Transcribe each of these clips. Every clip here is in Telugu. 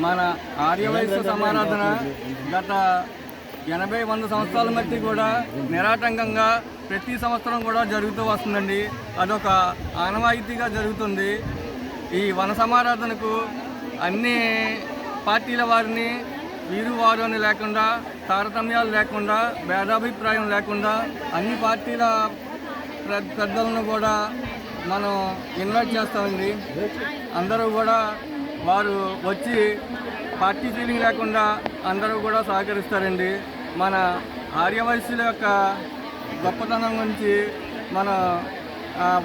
మన ఆర్యవైశ్య సమారాధన గత 80-100 సంవత్సరాల మధ్య కూడా నిరాటంకంగా ప్రతి సంవత్సరం కూడా జరుగుతూ వస్తుందండి. అదొక ఆనవాయితీగా జరుగుతుంది. ఈ వన సమారాధనకు అన్ని పార్టీల వారిని వీరు వారు అని లేకుండా, తారతమ్యాలు లేకుండా, భేదాభిప్రాయం లేకుండా అన్ని పార్టీల పెద్దలను కూడా మనం ఇన్వైట్ చేస్తామండి. అందరూ కూడా వారు వచ్చి పార్టీ ఫీలింగ్ లేకుండా అందరూ కూడా సహకరిస్తారండి. మన ఆర్యవైశ్యుల యొక్క గొప్పతనం గురించి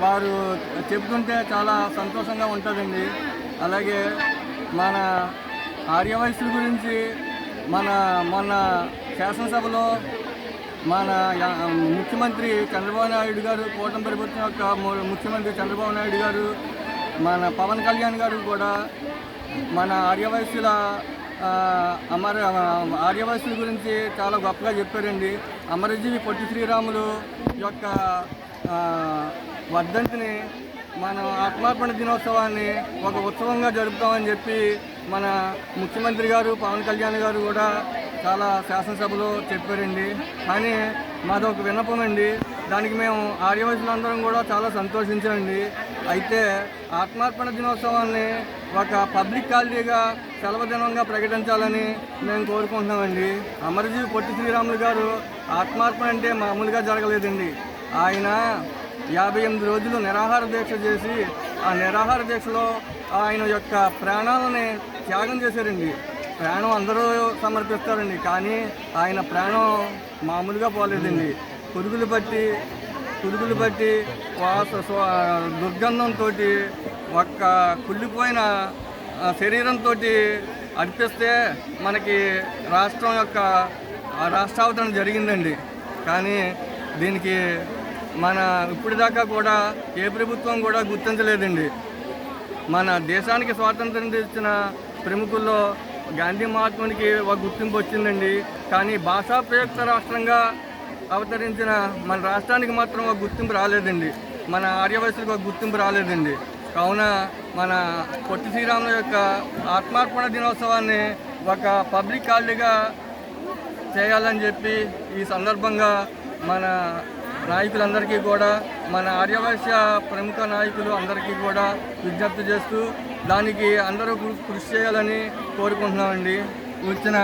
వారు చెబుతుంటే చాలా సంతోషంగా ఉంటుందండి. అలాగే మన ఆర్యవైశ్యుల గురించి మొన్న శాసనసభలో మన ముఖ్యమంత్రి చంద్రబాబు నాయుడు గారు, కూటమి ప్రభుత్వం యొక్క ముఖ్యమంత్రి చంద్రబాబు నాయుడు గారు, మన పవన్ కళ్యాణ్ గారు కూడా మన ఆర్యవైశ్యుల గురించి చాలా గొప్పగా చెప్పారండి. అమరజీవి పొట్టి శ్రీరాములు యొక్క వర్ధంతిని మన ఆత్మార్పణ దినోత్సవాన్ని ఒక ఉత్సవంగా జరుపుతామని చెప్పి మన ముఖ్యమంత్రి గారు, పవన్ కళ్యాణ్ గారు కూడా చాలా శాసనసభలో చెప్పారండి. కానీ మాదొక విన్నపం అండి. దానికి మేము ఆర్యవైశ్యులందరం కూడా చాలా సంతోషించామండి. అయితే ఆత్మార్పణ దినోత్సవాన్ని ఒక పబ్లిక్ హాలిడేగా సెలవు దినంగా ప్రకటించాలని మేము కోరుకుంటున్నామండి. అమరజీవి పొట్టి శ్రీరాములు గారు ఆత్మార్పణ అంటే మామూలుగా జరగలేదండి. ఆయన 58 రోజులు నిరాహార దీక్ష చేసి ఆ నిరాహార దీక్షలో ఆయన యొక్క ప్రాణాలని త్యాగం చేశారండి. ప్రాణం అందరూ సమర్పిస్తారండి, కానీ ఆయన ప్రాణం మామూలుగా పోలేదండి. పురుగులు పట్టి దుర్గంధంతో ఒక్క కుళ్ళిపోయిన శరీరంతో అర్పిస్తే మనకి రాష్ట్రావతరణ జరిగిందండి. కానీ దీనికి ఇప్పటిదాకా కూడా ఏ ప్రభుత్వం కూడా గుర్తించలేదండి. మన దేశానికి స్వాతంత్రం తెచ్చిన ప్రముఖుల్లో గాంధీ మహాత్మునికి ఒక గుర్తింపు వచ్చిందండి. కానీ భాషా ప్రయుక్త రాష్ట్రంగా అవతరించిన మన రాష్ట్రానికి మాత్రం ఒక గుర్తింపు రాలేదండి. మన ఆర్యవైశ్యులకు ఒక గుర్తింపు రాలేదండి. కావున మన పొట్టి శ్రీరాముల యొక్క ఆత్మార్పణ దినోత్సవాన్ని ఒక పబ్లిక్ హాలిడేగా చేయాలని చెప్పి ఈ సందర్భంగా మన నాయకులందరికీ కూడా, మన ఆర్యవైశ్య ప్రముఖ నాయకులు అందరికీ కూడా విజ్ఞప్తి చేస్తూ దానికి అందరూ కృషి చేయాలని కోరుకుంటున్నామండి. వచ్చిన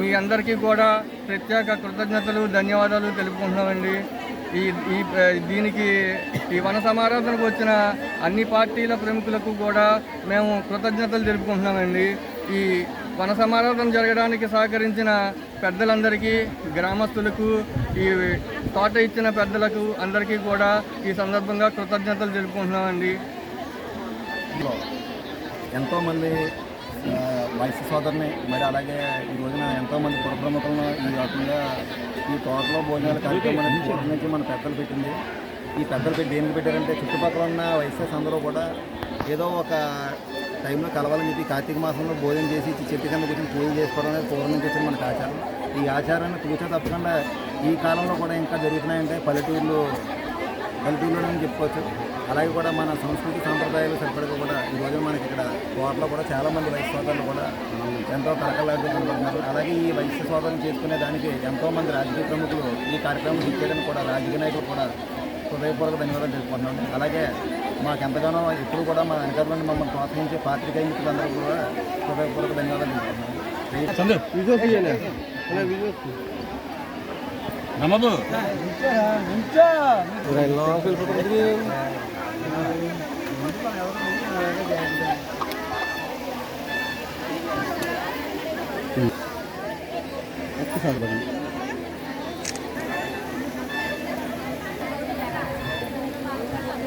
మీ అందరికీ కూడా ప్రత్యేక కృతజ్ఞతలు, ధన్యవాదాలు తెలుపుకుంటున్నామండి. దీనికి ఈ వన సమారాధనకు వచ్చిన అన్ని పార్టీల ప్రముఖులకు కూడా మేము కృతజ్ఞతలు తెలుపుకుంటున్నామండి. ఈ వన సమారాధన జరగడానికి సహకరించిన పెద్దలందరికీ, గ్రామస్తులకు, ఈ తోట ఇచ్చిన పెద్దలకు అందరికీ కూడా ఈ సందర్భంగా కృతజ్ఞతలు తెలుపుకుంటున్నామండి. ఎంతోమంది వైశ్య సోదరుని, మరి అలాగే ఈ రోజున ఎంతోమంది పుర ప్రముఖులను ఈ రకంగా ఈ తోటలో భోజనాల కార్యక్రమం అనేది చివరి నుంచి మన పెద్దలు పెట్టింది. ఈ పెద్దలు దేనికి పెట్టారంటే చుట్టుపక్కల ఉన్న వైశ్యస్ అందరూ కూడా ఏదో ఒక టైంలో కలవాలని చెప్పి కార్తీక మాసంలో భోజనం చేసి చెట్టు కింద కూర్చొని పూజలు చేసుకోవడం అనేది పూర్వం నుంచి వచ్చిన మనకు ఆచారం. ఈ ఆచారాన్ని తూచా తప్పకుండా ఈ కాలంలో కూడా ఇంకా జరుగుతున్నాయంటే పల్లెటూరులోనే చెప్పుకోవచ్చు. అలాగే కూడా మన సంస్కృతి సాంప్రదాయాలు సరిపడక కూడా ఈ రోజు మనకి ఇక్కడ కోటలో కూడా చాలామంది వైశ్య సోదరులు కూడా ఎంతో కలకలాడుతూ కనబడుతున్నారు. అలాగే ఈ వైశ్య సోదరులు చేసుకునే దానికి ఎంతోమంది రాజకీయ ప్రముఖులు ఈ కార్యక్రమం ఇచ్చేయడానికి కూడా రాజకీయ నాయకులు కూడా హృదయపూర్వక ధన్యవాదాలు తెలుపుకుంటున్నాను. అలాగే మాకు ఎంతగానో ఎప్పుడు కూడా మా అధికారులను మమ్మల్ని ప్రోత్సహించే పాత్రికేయ మిత్రులందరూ కూడా హృదయపూర్వక ధన్యవాదాలు తెలుపుకుంటున్నాను. నమదు